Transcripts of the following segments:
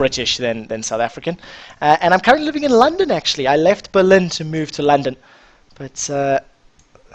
British than South African. And I'm currently living in London, actually. I left Berlin to move to London. But,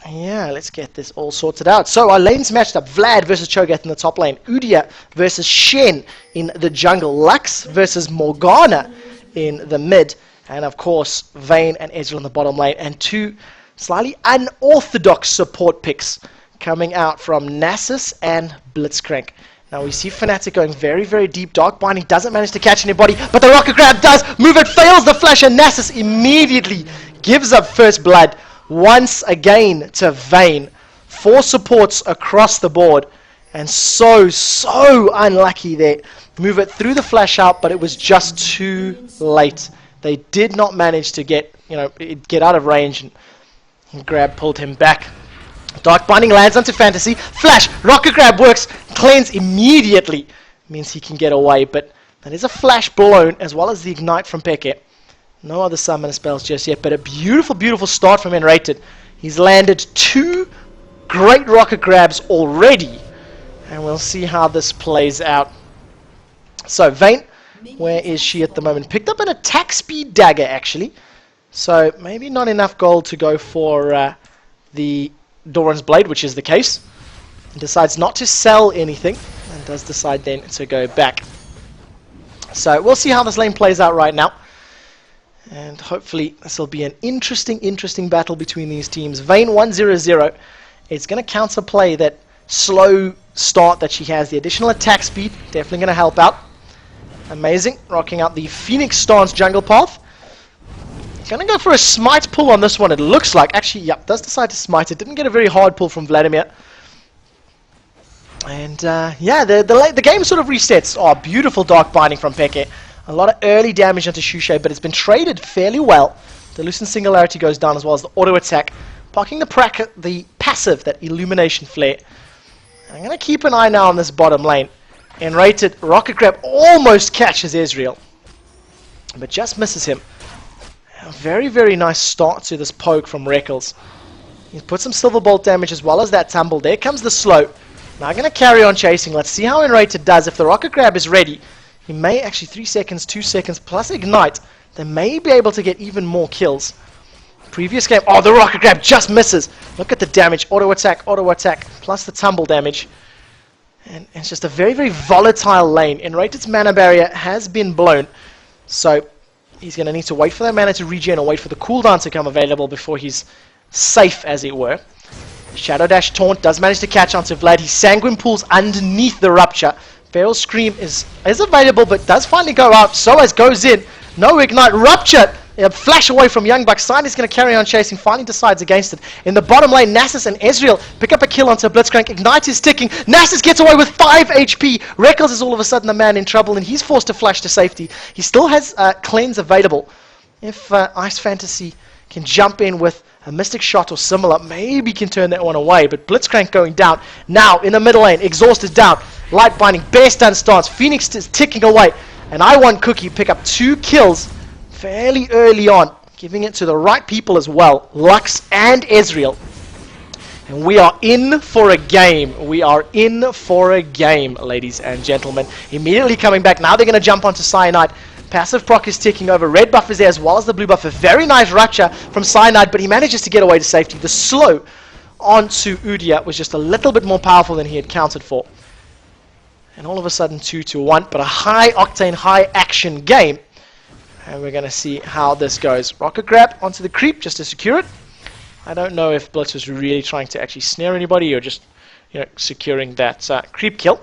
yeah, let's get this all sorted out. So our lanes matched up. Vlad versus Cho'Gath in the top lane. Udyr versus Shen in the jungle. Lux versus Morgana in the mid. And, of course, Vayne and Ezreal in the bottom lane. And two slightly unorthodox support picks coming out from Nassus and Blitzcrank. Now we see Fnatic going very, very deep. Dark Binding doesn't manage to catch anybody, but the rocket grab does. Move it, fails the flash, and Nassus immediately gives up first blood once again to Vayne. 4 supports across the board, and so unlucky there. Move it through the flash out, but it was just too late. They did not manage to get out of range, and grab pulled him back. Dark Binding lands onto Fantasy. Flash! Rocket Grab works. Cleanse immediately. Means he can get away, but that is a flash blown, as well as the Ignite from Peke. No other summon spells just yet, but a beautiful, beautiful start from Enrated. He's landed 2 great Rocket Grabs already, and we'll see how this plays out. So, Vayne, where is she at the moment? Picked up an attack speed dagger, actually. So, maybe not enough gold to go for the Doran's Blade, which is the case. And decides not to sell anything, and does decide then to go back. So we'll see how this lane plays out right now, and hopefully this will be an interesting battle between these teams. Vayne 1-0-0. It's going to counterplay that slow start that she has. The additional attack speed definitely going to help out. Amazing, rocking out the Phoenix stance jungle path. Going to go for a smite pull on this one, it looks like. Actually, yeah, does decide to smite it. Didn't get a very hard pull from Vladimir. And, yeah, the game sort of resets. Oh, beautiful Dark Binding from Peke. A lot of early damage onto Shushay, but it's been traded fairly well. The Lucent Singularity goes down, as well as the auto attack. Parking the passive, that Illumination Flare. I'm going to keep an eye now on this bottom lane. Enrated Rocket Grab almost catches Ezreal, but just misses him. A very, very nice start to this poke from RaidCall. He's put some Silver Bolt damage as well as that tumble. There comes the slow. Now I'm going to carry on chasing. Let's see how Enrated does. If the Rocket Grab is ready, he may actually 3 seconds, 2 seconds, plus Ignite. They may be able to get even more kills. Previous game, oh, the Rocket Grab just misses. Look at the damage. Auto attack, plus the tumble damage. And it's just a very, very volatile lane. Enrated's mana barrier has been blown. So he's going to need to wait for that mana to regen or wait for the cooldown to come available before he's safe, as it were. Shadow Dash Taunt does manage to catch onto Vlad. He Sanguine pulls underneath the Rupture. Feral Scream is available, but does finally go out. Soaz goes in. No Ignite. Rupture! Flash away from Young Buck. Sign is going to carry on chasing. Finally decides against it. In the bottom lane, Nassus and Ezreal pick up a kill onto Blitzcrank. Ignite is ticking. Nassus gets away with 5 HP. RaidCall is all of a sudden a man in trouble, and he's forced to flash to safety. He still has Cleanse available. If Ice Fantasy can jump in with a Mystic Shot or similar, maybe can turn that one away. But Blitzcrank going down. Now, in the middle lane, Exhaust is down. Light Binding, Bear Stun stance. Phoenix is ticking away. And IWantCookie pick up 2 kills fairly early on, giving it to the right people as well, Lux and Ezreal. And we are in for a game. We are in for a game, ladies and gentlemen. Immediately coming back. Now they're going to jump onto Cyanide. Passive proc is ticking over. Red buff is there as well as the blue buff. A very nice Rupture from Cyanide, but he manages to get away to safety. The slow onto Udyr was just a little bit more powerful than he had counted for. And all of a sudden 2-1, but a high octane, high action game. And we're going to see how this goes. Rocket Grab onto the creep just to secure it. I don't know if Blitz was really trying to actually snare anybody or just, securing that creep kill.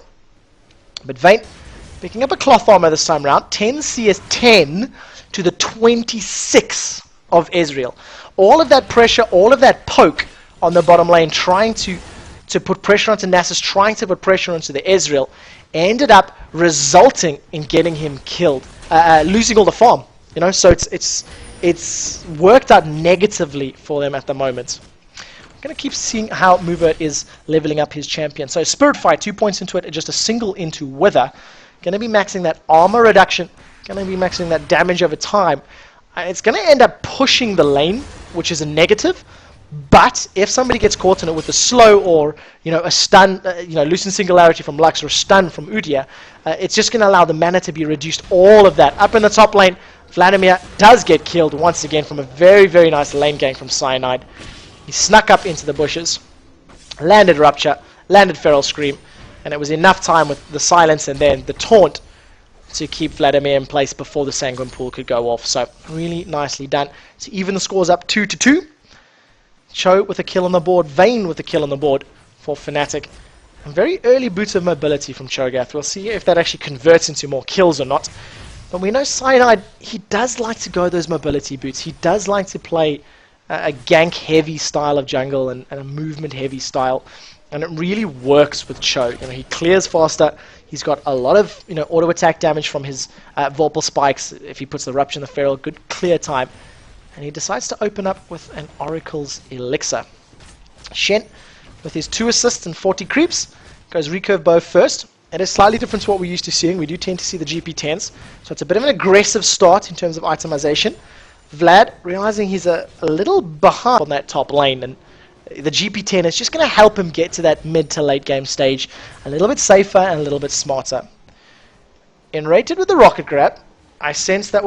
But Vayne picking up a cloth armor this time around. 10 CS 10 to the 26 of Ezreal. All of that pressure, all of that poke on the bottom lane, trying to put pressure onto Nassus, trying to put pressure onto the Ezreal, ended up resulting in getting him killed, losing all the farm. So it's worked out negatively for them at the moment. I'm going to keep seeing how Mover is leveling up his champion. So Spirit Fight, 2 points into it, just a single into Wither. Going to be maxing that armor reduction, going to be maxing that damage over time. It's going to end up pushing the lane, which is a negative, But if somebody gets caught in it with a slow or a stun, loosen singularity from Lux or a stun from Udyr, it's just going to allow the mana to be reduced. All of that up in the top lane. Vladimir does get killed once again from a very, very nice lane gank from Cyanide. He snuck up into the bushes, landed Rupture, landed Feral Scream, and it was enough time with the silence and then the taunt to keep Vladimir in place before the Sanguine Pool could go off. So really nicely done. To even the scores up 2-2. Cho with a kill on the board, Vayne with a kill on the board for Fnatic. And very early boots of mobility from Cho'Gath. We'll see if that actually converts into more kills or not. But we know Cyanide, he does like to go those mobility boots. He does like to play a gank-heavy style of jungle and a movement-heavy style. And it really works with Cho. He clears faster. He's got a lot of auto-attack damage from his Vorpal Spikes. If he puts the Rupture in the Feral, good clear time. And he decides to open up with an Oracle's Elixir. Shen, with his 2 assists and 40 creeps, goes recurve bow first. It is slightly different to what we're used to seeing. We do tend to see the GP10s. So it's a bit of an aggressive start in terms of itemization. Vlad, realizing he's a little behind on that top lane, and the GP10 is just going to help him get to that mid to late game stage a little bit safer and a little bit smarter. Enrated with the rocket grab. I sense that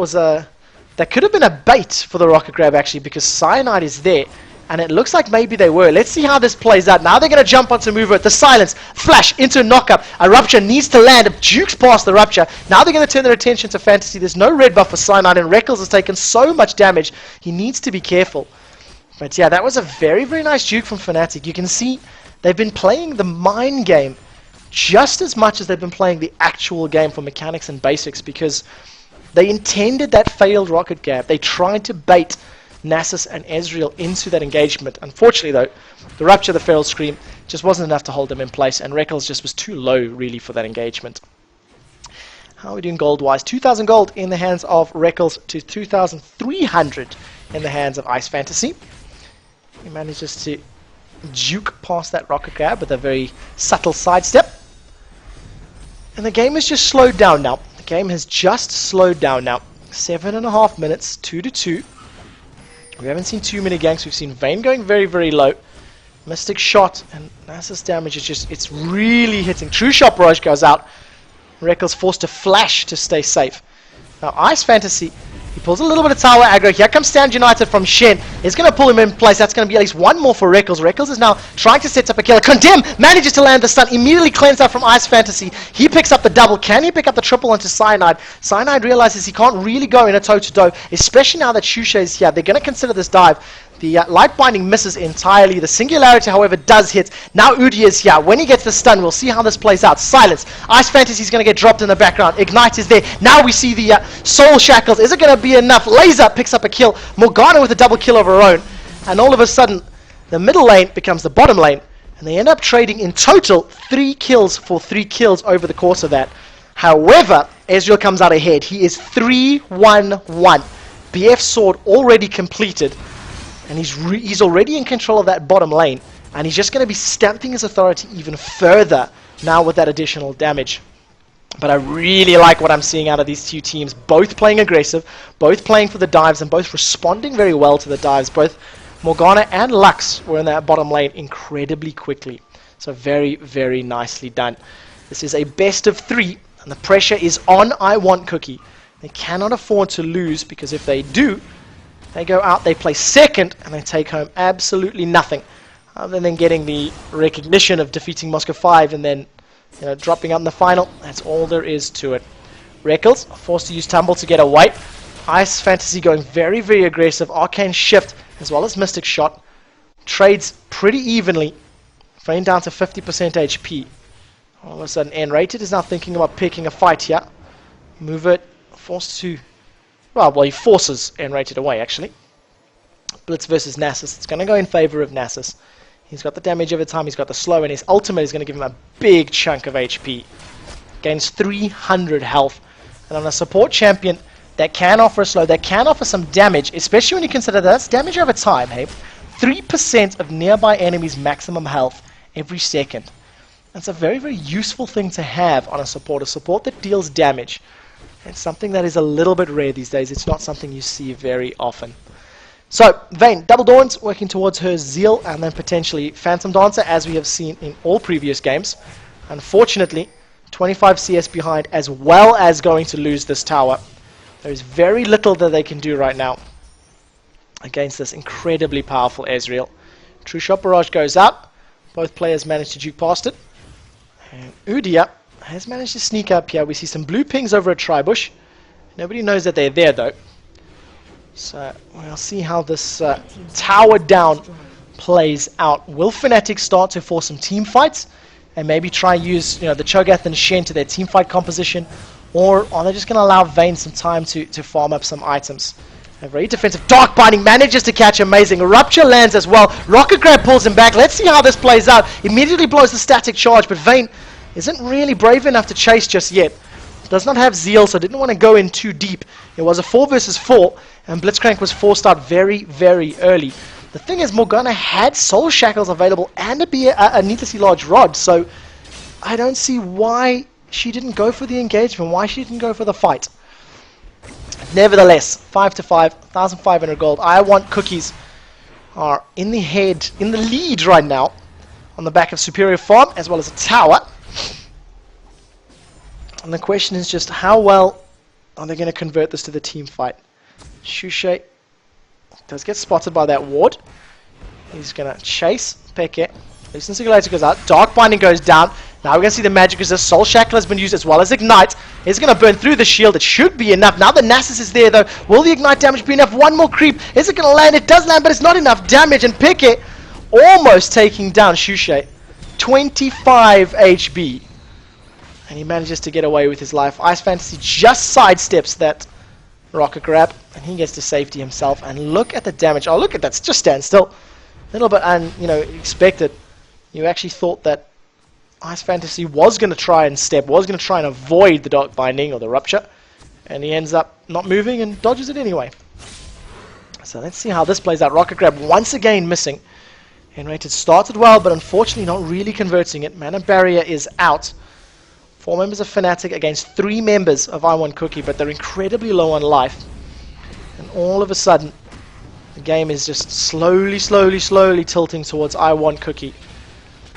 could have been a bait for the rocket grab actually, because Cyanide is there. And it looks like maybe they were. Let's see how this plays out. Now they're going to jump onto Mover. The silence. Flash into a knockup. A Rupture needs to land. Jukes past the Rupture. Now they're going to turn their attention to Fantasy. There's no red buff for Cyanide, and RaidCall has taken so much damage. He needs to be careful. But yeah, that was a very, very nice juke from Fnatic. You can see they've been playing the mind game just as much as they've been playing the actual game for mechanics and basics, because they intended that failed rocket grab. They tried to bait Nassus and Ezreal into that engagement. Unfortunately though, the Rupture, the Feral Scream just wasn't enough to hold them in place, and RaidCall just was too low really for that engagement. How are we doing gold wise? 2,000 gold in the hands of RaidCall to 2,300 in the hands of Ice Fantasy. He manages to juke past that rocket grab with a very subtle sidestep. And the game has just slowed down now. The game has just slowed down now. 7.5 minutes, 2-2. We haven't seen too many ganks. We've seen Vayne going very, very low. Mystic shot and Nassus damage is just, it's really hitting. True Shot Barrage goes out. RaidCall's forced to flash to stay safe. Now Ice Fantasy, he pulls a little bit of tower aggro. Here comes Stand United from Shen. He's going to pull him in place. That's going to be at least one more for RaidCall. RaidCall is now trying to set up a killer. Condemn manages to land the stun. Immediately cleansed out from Ice Fantasy. He picks up the double. Can he pick up the triple onto Cyanide? Cyanide realizes he can't really go in a toe-to-toe, especially now that Shusha is here. They're going to consider this dive. The light binding misses entirely. The singularity, however, does hit. Now Udyr is here. When he gets the stun, we'll see how this plays out. Silence. Ice Fantasy is going to get dropped in the background. Ignite is there. Now we see the Soul Shackles. Is it going to be enough? Laser picks up a kill. Morgana with a double kill of her own. And all of a sudden, the middle lane becomes the bottom lane. And they end up trading in total 3 kills for 3 kills over the course of that. However, Ezreal comes out ahead. He is 3-1-1. BF Sword already completed. And he's already in control of that bottom lane. And he's just going to be stamping his authority even further now with that additional damage. But I really like what I'm seeing out of these two teams. Both playing aggressive, both playing for the dives, and both responding very well to the dives. Both Morgana and Lux were in that bottom lane incredibly quickly. So very, very nicely done. This is a best of 3, and the pressure is on IWantCookie. They cannot afford to lose, because if they do, they go out, they play second, and they take home absolutely nothing other than getting the recognition of defeating Moscow 5 and then dropping out in the final. That's all there is to it. RaidCall forced to use Tumble to get away. Ice Fantasy going very, very aggressive. Arcane Shift as well as Mystic Shot. Trades pretty evenly. Vayne down to 50% HP. All of a sudden, Enrated is now thinking about picking a fight here. Move it, forced to... Well, he forces Enrated away, actually. Blitz versus Nassus. It's going to go in favor of Nassus. He's got the damage every time. He's got the slow, and his ultimate is going to give him a big chunk of HP. Gains 300 health. And on a support champion that can offer a slow, that can offer some damage, especially when you consider that's damage over time, hey? 3% of nearby enemies' maximum health every second. That's a very, very useful thing to have on a support that deals damage. It's something that is a little bit rare these days. It's not something you see very often. So, Vayne, double Dawns, working towards her Zeal, and then potentially Phantom Dancer, as we have seen in all previous games. Unfortunately, 25 CS behind, as well as going to lose this tower. There is very little that they can do right now against this incredibly powerful Ezreal. True Shot Barrage goes out. Both players manage to juke past it. And Udyr has managed to sneak up here. We see some blue pings over a Tribush. Nobody knows that they're there, though. So we'll see how this tower down plays out. Will Fnatic start to force some team fights and maybe try and use the Cho'Gath and Shen to their team fight composition, or are they just going to allow Vayne some time to farm up some items? A very defensive Dark Binding manages to catch amazing. Rupture lands as well. Rocket Grab pulls him back. Let's see how this plays out. Immediately blows the static charge, but Vayne isn't really brave enough to chase just yet. Does not have Zeal, so didn't want to go in too deep. It was a 4 versus 4, and Blitzcrank was forced out very, very early. The thing is, Morgana had Soul Shackles available and a needlessly large rod, so I don't see why she didn't go for the engagement, why she didn't go for the fight. Nevertheless, 5-5, 1,500 gold. IWantCookies are in the lead right now, on the back of Superior Farm, as well as a tower. And the question is just how well are they going to convert this to the team fight? Shushay does get spotted by that ward. He's going to chase Peke. Loosen Singularity goes out. Dark Binding goes down. Now we're going to see the magic resist. Soul Shackle has been used as well as Ignite. It's going to burn through the shield. It should be enough. Now the Nassus is there though. Will the Ignite damage be enough? One more creep. Is it going to land? It does land, but it's not enough damage. And Peke almost taking down Shushay. 25 HP. And he manages to get away with his life. Ice Fantasy just sidesteps that rocket grab, and he gets to safety himself. And look at the damage. Oh, look at that. Just stand still. A little bit expected. You actually thought that Ice Fantasy was going to try and avoid the Dark Binding or the Rupture. And he ends up not moving and dodges it anyway. So let's see how this plays out. Rocket grab once again missing. Enrated started well, but unfortunately not really converting it. Mana Barrier is out. 4 members of Fnatic against 3 members of IWantCookie, but they're incredibly low on life. And all of a sudden, the game is just slowly tilting towards IWantCookie.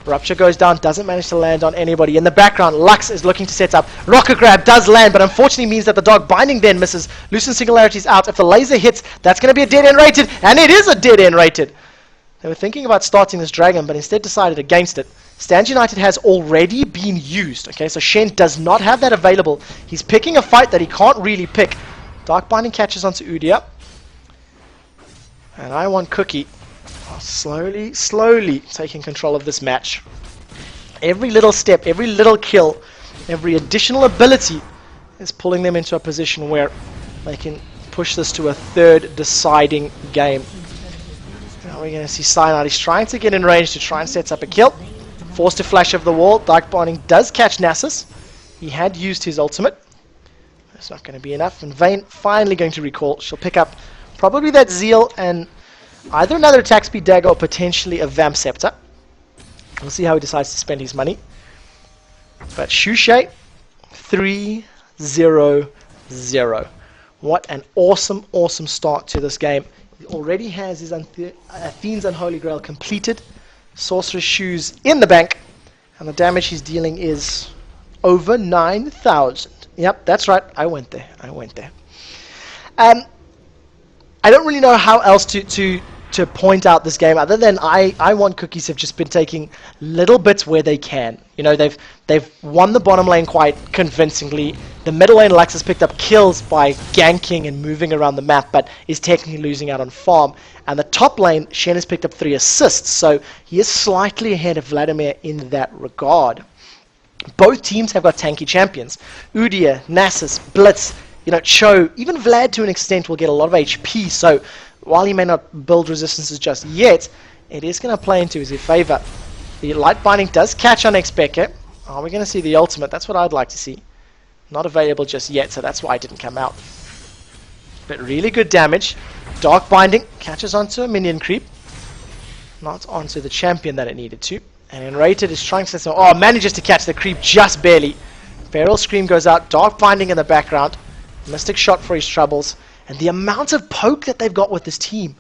Rupture goes down, doesn't manage to land on anybody. In the background, Lux is looking to set up. Rocket Grab does land, but unfortunately means that the Dark Binding then misses. Loosen Singularity is out. If the laser hits, that's going to be a dead end rated, and it is a dead end rated. They were thinking about starting this dragon, but instead decided against it. Stand United has already been used. Okay, so Shen does not have that available. He's picking a fight that he can't really pick. Dark Binding catches onto Udyr. And IWantCookie are slowly taking control of this match. Every little step, every little kill, every additional ability is pulling them into a position where they can push this to a third deciding game. Now we're going to see Cyanide. He's trying to get in range to try and set up a kill. Forced to flash over the wall. Dark Binding does catch Nassus. He had used his ultimate. That's not going to be enough. And Vayne finally going to recall. She'll pick up probably that Zeal and either another attack speed dagger or potentially a Vamp Scepter. We'll see how he decides to spend his money. But Shushay, 3-0-0. What an awesome start to this game. He already has his Athene's Unholy Grail completed. Sorcerer's Shoes in the bank, and the damage he's dealing is over 9,000. Yep, that's right. I went there. I don't really know how else to point out this game other than IWantCookies have just been taking little bits where they can. They've won the bottom lane quite convincingly. The middle lane Lux has picked up kills by ganking and moving around the map, but is technically losing out on farm. And the top lane, Shen has picked up 3 assists, so he is slightly ahead of Vladimir in that regard. Both teams have got tanky champions. Udyr, Nassus, Blitz, Cho, even Vlad to an extent will get a lot of HP, so while he may not build resistances just yet, it is going to play into his favor. The Light Binding does catch on Peke. Are we going to see the ultimate? That's what I'd like to see. Not available just yet, so that's why it didn't come out. But really good damage. Dark Binding catches onto a minion creep. Not onto the champion that it needed to. And Enrated is trying to... manages to catch the creep just barely. Feral Scream goes out. Dark Binding in the background. Mystic Shot for his troubles. And the amount of poke that they've got with this team,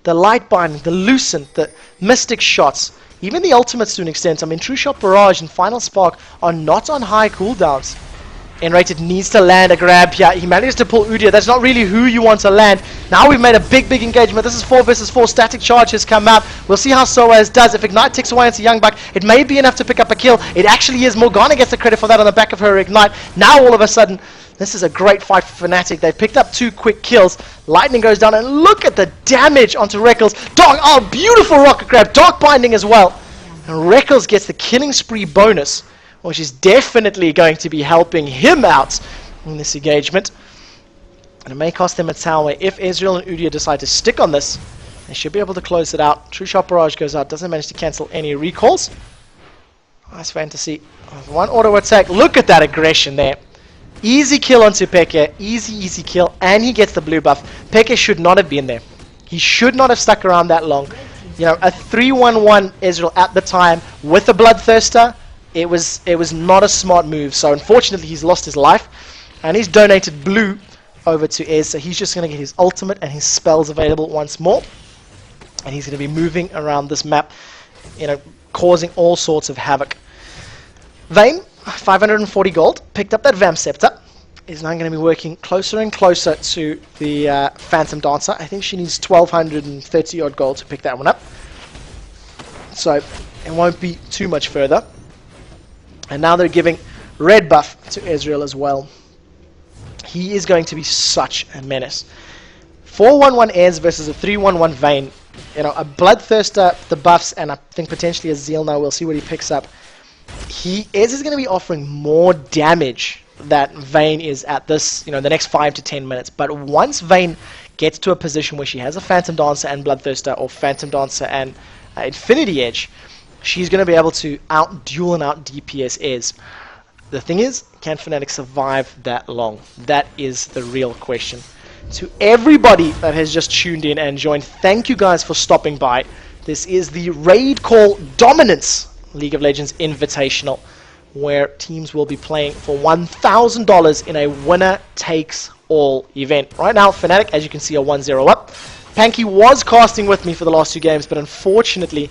the light binding, the lucent, the mystic shots, even the ultimates to an extent. I mean, True Shot Barrage and Final Spark are not on high cooldowns. N-Rated needs to land a grab here. He managed to pull Udyr. That's not really who you want to land. Now we've made a big engagement. This is 4 versus 4. Static Charge has come out. We'll see how Soaz does. If Ignite ticks away into YoungBuck, it may be enough to pick up a kill. It actually is. Morgana gets the credit for that on the back of her Ignite. Now all of a sudden, this is a great fight for Fnatic. They've picked up 2 quick kills. Lightning goes down, and look at the damage onto Reckles. Oh, beautiful rocket grab. Dark Binding as well. And Reckles gets the killing spree bonus, which is definitely going to be helping him out in this engagement. And it may cost them a tower. If Ezreal and Udyr decide to stick on this, they should be able to close it out. True Shot Barrage goes out, doesn't manage to cancel any recalls. Nice fantasy. One auto attack. Look at that aggression there. Easy kill onto Peke. Easy kill. And he gets the blue buff. Peke should not have been there. He should not have stuck around that long. You know, a 3-1-1 Ezreal at the time with a Bloodthirster, it was not a smart move. So unfortunately he's lost his life. And he's donated blue over to Ez. So he's just going to get his ultimate and his spells available once more. And he's going to be moving around this map, you know, causing all sorts of havoc. Vayne, 540 gold, picked up that Vamp Scepter. Is now going to be working closer and closer to the Phantom Dancer. I think she needs 1230 odd gold to pick that one up. So it won't be too much further. And now they're giving red buff to Ezreal as well. He is going to be such a menace. 4-1-1 Ez versus a 3-1-1 Vayne. You know, a Bloodthirster, the buffs, and I think potentially a Zeal now. We'll see what he picks up. Ez is going to be offering more damage that Vayne is at this, you know, the next 5 to 10 minutes. But once Vayne gets to a position where she has a Phantom Dancer and Bloodthirster, or Phantom Dancer and Infinity Edge, she's going to be able to out-duel and out-DPS Ez. The thing is, can Fnatic survive that long? That is the real question. To everybody that has just tuned in and joined, thank you guys for stopping by. This is the RaidCall Dominance League of Legends Invitational, where teams will be playing for $1,000 in a winner-takes-all event. Right now, Fnatic, as you can see, are 1-0 up. Panky was casting with me for the last 2 games, but unfortunately,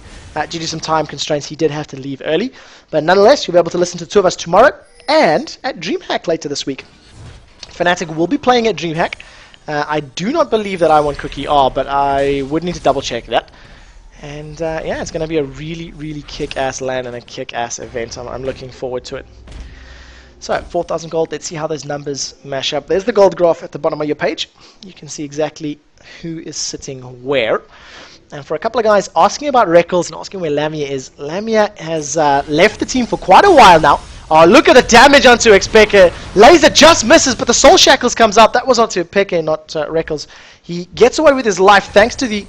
due to some time constraints, he did have to leave early. But nonetheless, you'll be able to listen to the 2 of us tomorrow and at DreamHack later this week. Fnatic will be playing at DreamHack. I do not believe that IWantCookie are, but I would need to double-check that. And yeah, it's going to be a really kick-ass LAN and a kick-ass event. I'm looking forward to it. So, 4,000 gold. Let's see how those numbers mash up. There's the gold graph at the bottom of your page. You can see exactly who is sitting where. And for a couple of guys asking about Reckles and asking where Lamia is, Lamia has left the team for quite a while now. Oh, look at the damage onto Peke. Laser just misses, but the Soul Shackles comes out. That was onto Peke, not Reckles. He gets away with his life thanks to the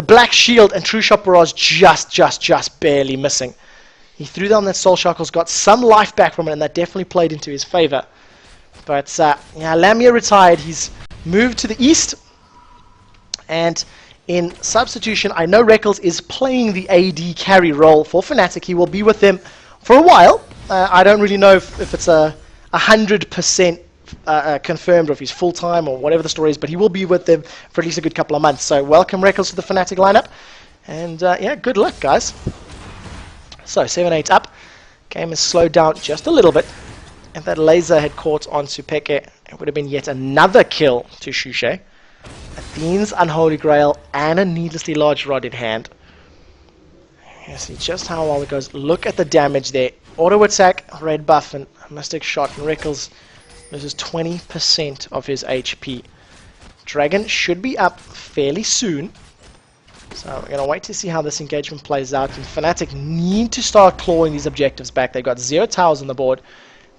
Black Shield, and True Shot Barrage just barely missing. He threw down that Soul Shackles, got some life back from it, and that definitely played into his favor. But yeah, Lamia retired. He's moved to the east. And in substitution, I know Reckles is playing the AD carry role for Fnatic. He will be with them for a while. I don't really know if it's 100% confirmed, or if he's full-time, or whatever the story is, but he will be with them for at least a good couple of months. So welcome Reckles to the Fnatic lineup. And yeah, good luck, guys. So 7-8 up. Game has slowed down just a little bit. If that laser had caught onto Peke, it would have been yet another kill to Shushe. Athene's Unholy Grail and a needlessly large rod in hand. You see just how well it goes. Look at the damage there. Auto attack, red buff, and Mystic Shot, and Reckles loses 20% of his HP. Dragon should be up fairly soon. So we're going to wait to see how this engagement plays out. And Fnatic need to start clawing these objectives back. They've got 0 towers on the board.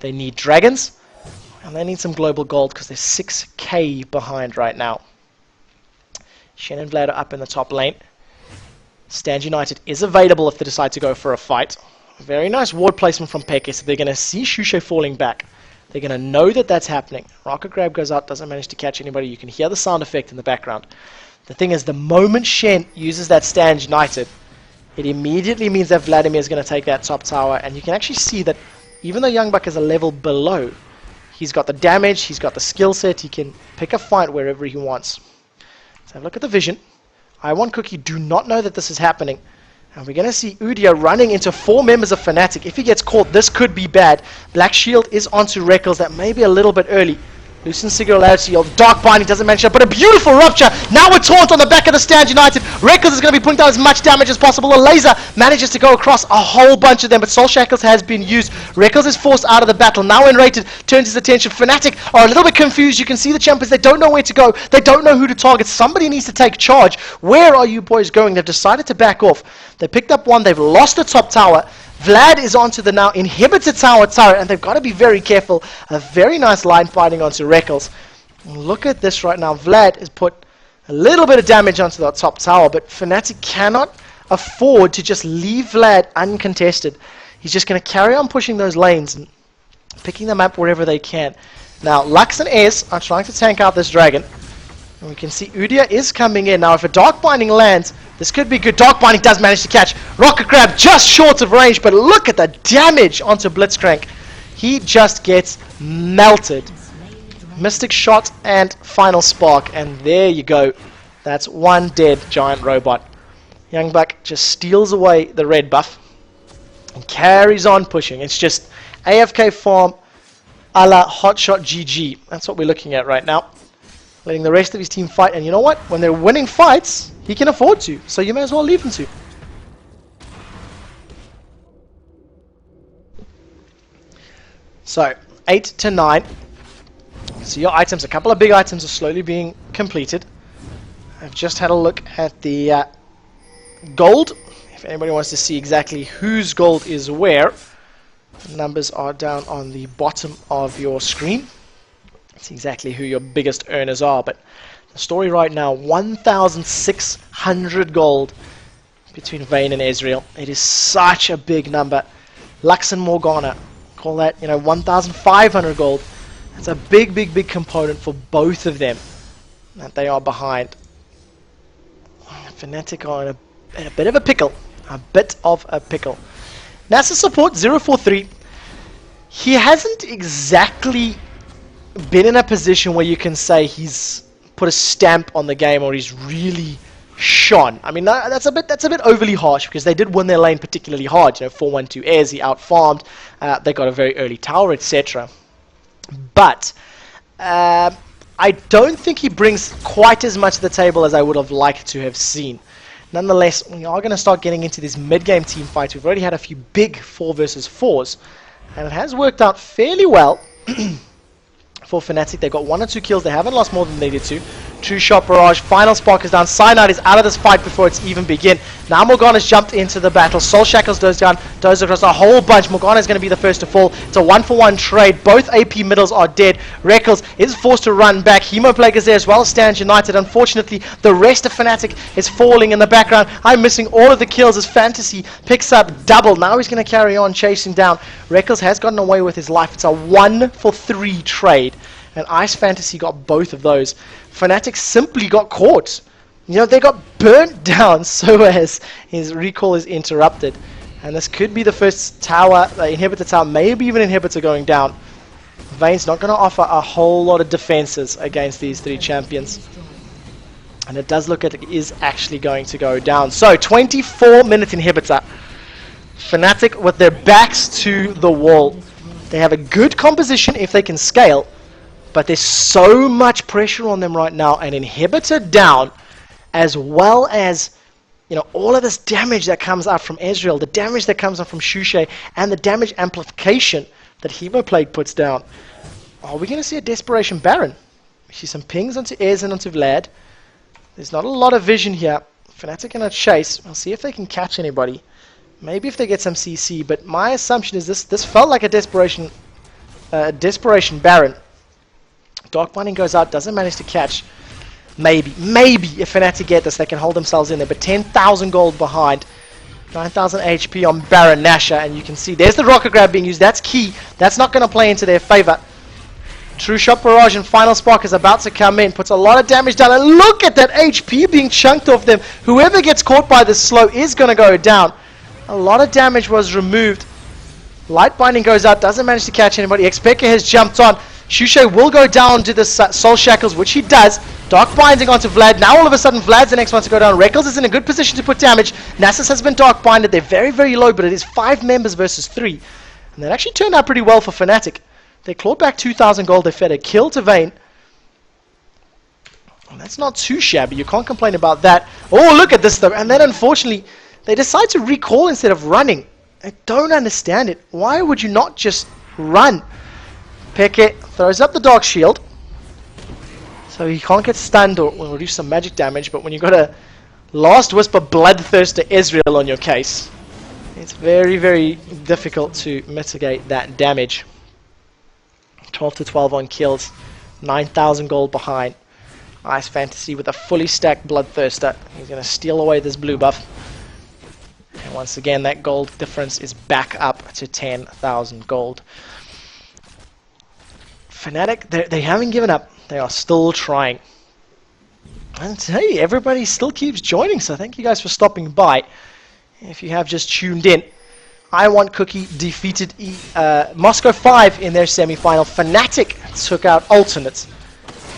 They need dragons. And they need some global gold because they're 6k behind right now. Shen and Vlad are up in the top lane. Stand United is available if they decide to go for a fight. Very nice ward placement from Peke, so they're going to see Shushe falling back. They're going to know that that's happening. Rocket Grab goes out, doesn't manage to catch anybody. You can hear the sound effect in the background. The thing is, the moment Shen uses that Stand United, it immediately means that Vladimir is going to take that top tower. And you can actually see that even though YoungBuck is a level below, He's got the damage, he's got the skill set, he can pick a fight wherever he wants. Let's have a look at the vision. IWantCookie do not know that this is happening. And we're going to see Udyr running into 4 members of Fnatic. If he gets caught, this could be bad. Black Shield is onto RaidCall. That may be a little bit early. Loosen Singularity, Dark Binding doesn't manage that, but a beautiful Rupture. Now we're taunt on the back of the stand United. RaidCall is going to be putting down as much damage as possible. A laser manages to go across a whole bunch of them, but Soul Shackles has been used. RaidCall is forced out of the battle. Now Enrated turns his attention. Fnatic are a little bit confused. You can see the champions. They don't know where to go. They don't know who to target. Somebody needs to take charge. Where are you boys going? They've decided to back off. They picked up one. They've lost the top tower. Vlad is onto the now inhibited tower turret, and they've got to be very careful. A very nice line fighting onto RaidCall. Look at this right now. Vlad has put a little bit of damage onto that top tower, but Fnatic cannot afford to just leave Vlad uncontested. He's just going to carry on pushing those lanes and picking them up wherever they can. Now, Lux and Ez are trying to tank out this dragon. And we can see Udyr is coming in. Now, if a Dark Binding lands, this could be good. Dark Binding does manage to catch Rocket Grab just short of range, but look at the damage onto Blitzcrank. He just gets melted. Mystic Shot and Final Spark, and there you go. That's one dead giant robot. Young Buck just steals away the red buff and carries on pushing. It's just AFK farm a la Hotshot GG. That's what we're looking at right now. Letting the rest of his team fight, and you know what? When they're winning fights, he can afford to, so you may as well leave him to. So, 8 to 9. So your items, a couple of big items are slowly being completed. I've just had a look at the gold. If anybody wants to see exactly whose gold is where, the numbers are down on the bottom of your screen. That's exactly who your biggest earners are. But the story right now, 1,600 gold between Vayne and Ezreal. It is such a big number. Lux and Morgana, call that, 1,500 gold. It's a big, big, big component for both of them that they are behind. Fnatic are in a bit of a pickle. A bit of a pickle. Nassus support 043. He hasn't exactly been in a position where you can say he's put a stamp on the game or he's really shone. I mean, that's a bit overly harsh, because they did win their lane particularly hard. 4-1-2 airs, he out-farmed. They got a very early tower, etc. But I don't think he brings quite as much to the table as I would have liked to have seen. Nonetheless, we are going to start getting into these mid-game team fights. We've already had a few big 4 versus 4s, and it has worked out fairly well for Fnatic. They got 1 or 2 kills. They haven't lost more than they did to. True Shot Barrage. Final Spark is down. Cyanide is out of this fight before it's even begin. Now Morgana's jumped into the battle. Soul Shackles goes down. Goes across a whole bunch. Morgana is going to be the first to fall. It's a 1-for-1 trade. Both AP middles are dead. RaidCall is forced to run back. Hemoplague is there as well as stands United. Unfortunately, the rest of Fnatic is falling in the background. I'm missing all of the kills as Fantasy picks up double. Now he's going to carry on chasing down. RaidCall has gotten away with his life. It's a 1-for-3 trade. And Ice Fantasy got both of those. Fnatic simply got caught. They got burnt down so as his recall is interrupted. And this could be the first tower, inhibitor tower, maybe even inhibitor going down. Vayne's not going to offer a whole lot of defenses against these 3 champions. And it does look like it is actually going to go down. So, 24-minute inhibitor. Fnatic with their backs to the wall. They have a good composition if they can scale. But there's so much pressure on them right now. An inhibitor down, as well as all of this damage that comes out from Ezreal, the damage that comes out from Shushay, and the damage amplification that Hemoplague puts down. Are we going to see a Desperation Baron? We see some pings onto Ez and onto Vlad. There's not a lot of vision here. Fnatic going to chase. We'll see if they can catch anybody. Maybe if they get some CC. But my assumption is this felt like a Desperation Baron. Dark Binding goes out, doesn't manage to catch. Maybe if Fnatic get this, they can hold themselves in there. But 10,000 gold behind. 9,000 HP on Baron Nashor, and you can see there's the Rocket Grab being used. That's key. That's not going to play into their favor. True Shot Barrage and Final Spark is about to come in. Puts a lot of damage down. And look at that HP being chunked off them. Whoever gets caught by this slow is going to go down. A lot of damage was removed. Light Binding goes out. Doesn't manage to catch anybody. Xpeke has jumped on. Shushay will go down to the Soul Shackles, which he does. Dark Binding onto Vlad. Now all of a sudden Vlad's the next one to go down. RaidCall is in a good position to put damage. Nassus has been Dark Binded. They're very, very low, but it is 5 members versus 3. And that actually turned out pretty well for Fnatic. They clawed back 2,000 gold. They fed a kill to Vayne. And that's not too shabby. You can't complain about that. Oh, look at this though. And then unfortunately, they decide to recall instead of running. I don't understand it. Why would you not just run? Peke throws up the Dark Shield. So he can't get stunned or will reduce some magic damage. But when you've got a Last Whisper Bloodthirster Ezreal on your case, it's very, very difficult to mitigate that damage. 12 to 12 on kills. 9,000 gold behind. Ice Fantasy with a fully stacked Bloodthirster. He's going to steal away this blue buff. And once again, that gold difference is back up to 10,000 gold. Fnatic, they haven't given up. They are still trying. And hey, everybody still keeps joining, so thank you guys for stopping by. If you have just tuned in, IWantCookie defeated Moscow 5 in their semi-final. Fnatic took out Alternates.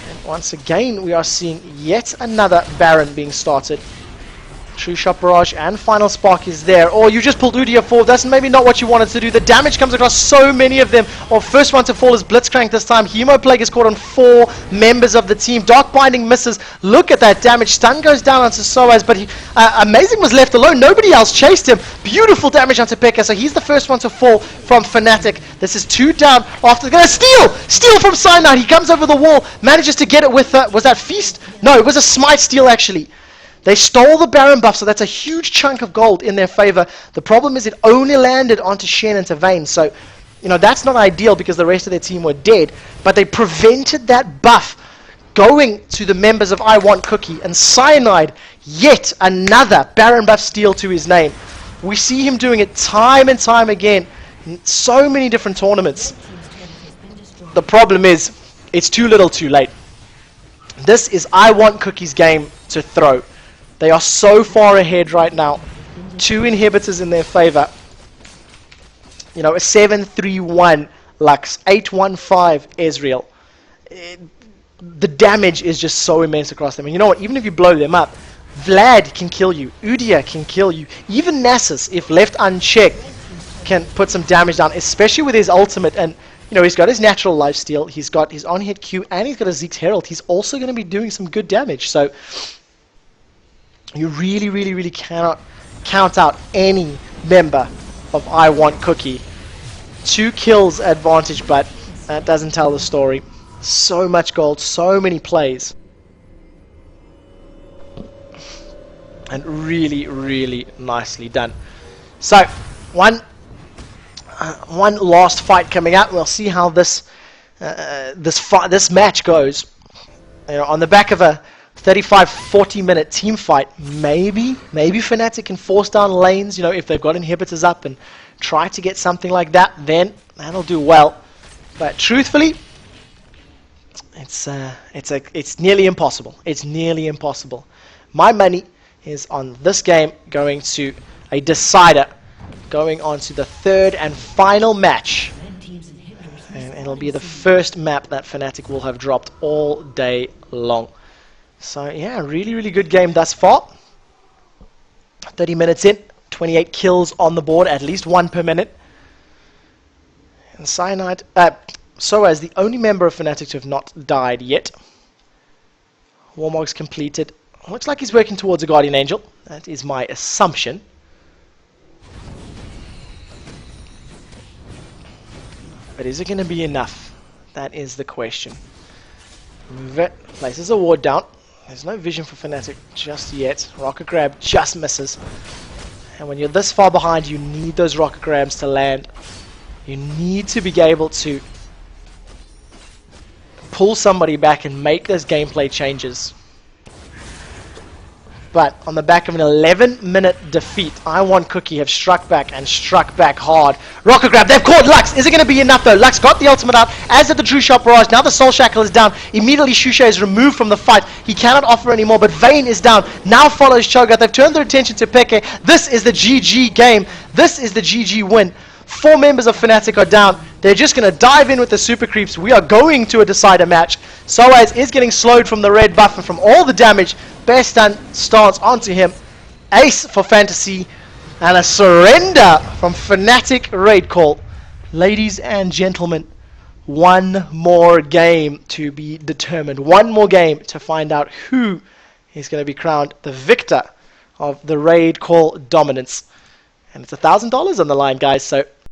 And once again, we are seeing yet another Baron being started. True Shot Barrage and Final Spark is there. Or you just pulled Udyr forward. That's maybe not what you wanted to do. The damage comes across so many of them. Or first one to fall is Blitzcrank this time. Hemoplague is caught on 4 members of the team. Dark Binding misses. Look at that damage. Stun goes down onto Soaz, but Amazing was left alone. Nobody else chased him. Beautiful damage onto Pekka. So he's the first one to fall from Fnatic. This is 2 down after. Gonna steal from Cyanide. He comes over the wall, manages to get it with was that Feast? No, it was a Smite steal actually. They stole the Baron buff, so that's a huge chunk of gold in their favor. The problem is it only landed onto Shen and to Vayne, so that's not ideal because the rest of their team were dead, but they prevented that buff going to the members of IWantCookie, and Cyanide, yet another Baron buff steal to his name. We see him doing it time and time again in so many different tournaments. The problem is, it's too little too late. This is IWantCookie's game to throw. They are so far ahead right now. 2 inhibitors in their favor. A 7-3-1 Lux, 8-1-5 Ezreal. The damage is just so immense across them. And you know what? Even if you blow them up, Vlad can kill you. Udyr can kill you. Even Nassus, if left unchecked, can put some damage down, especially with his ultimate. And he's got his natural lifesteal, he's got his on-hit Q, and he's got a Zeke's Herald. He's also going to be doing some good damage. So you really, really, really cannot count out any member of IWantCookie. 2 kills advantage, but that doesn't tell the story. So much gold, so many plays. And really, really nicely done. So, one last fight coming out. We'll see how this match goes. On the back of a 35-40 minute team fight, maybe Fnatic can force down lanes, if they've got inhibitors up and try to get something like that, then that'll do well. But truthfully, it's nearly impossible. It's nearly impossible. My money is on this game going to a decider, going on to the 3rd and final match. And it'll be the first map that Fnatic will have dropped all day long. So yeah, really, really good game thus far. 30 minutes in, 28 kills on the board, at least 1 per minute. And Cyanide, Soaz, the only member of Fnatic to have not died yet. Warmog's completed. Looks like he's working towards a Guardian Angel. That is my assumption. But is it going to be enough? That is the question. Move it. Places a ward down. There's no vision for Fnatic just yet. Rocket grab just misses. And when you're this far behind, you need those rocket grabs to land. You need to be able to pull somebody back and make those gameplay changes. But on the back of an 11-minute defeat, IWantCookie have struck back and struck back hard. Rocket grab, they've caught Lux. Is it going to be enough though? Lux got the ultimate out, as did the True Shot Barrage. Now the Soul Shackle is down. Immediately Shushay is removed from the fight. He cannot offer anymore, but Vayne is down. Now follows Cho'Gath. They've turned their attention to Peke. This is the GG game. This is the GG win. 4 members of Fnatic are down. They're just going to dive in with the super creeps. We are going to a decider match. Soaz is getting slowed from the red buff and from all the damage. Bear stance onto him. Ace for Fantasy. And a surrender from Fnatic RaidCall. Ladies and gentlemen, one more game to be determined. One more game to find out who is going to be crowned the victor of the RaidCall Dominance. And it's $1,000 on the line, guys. So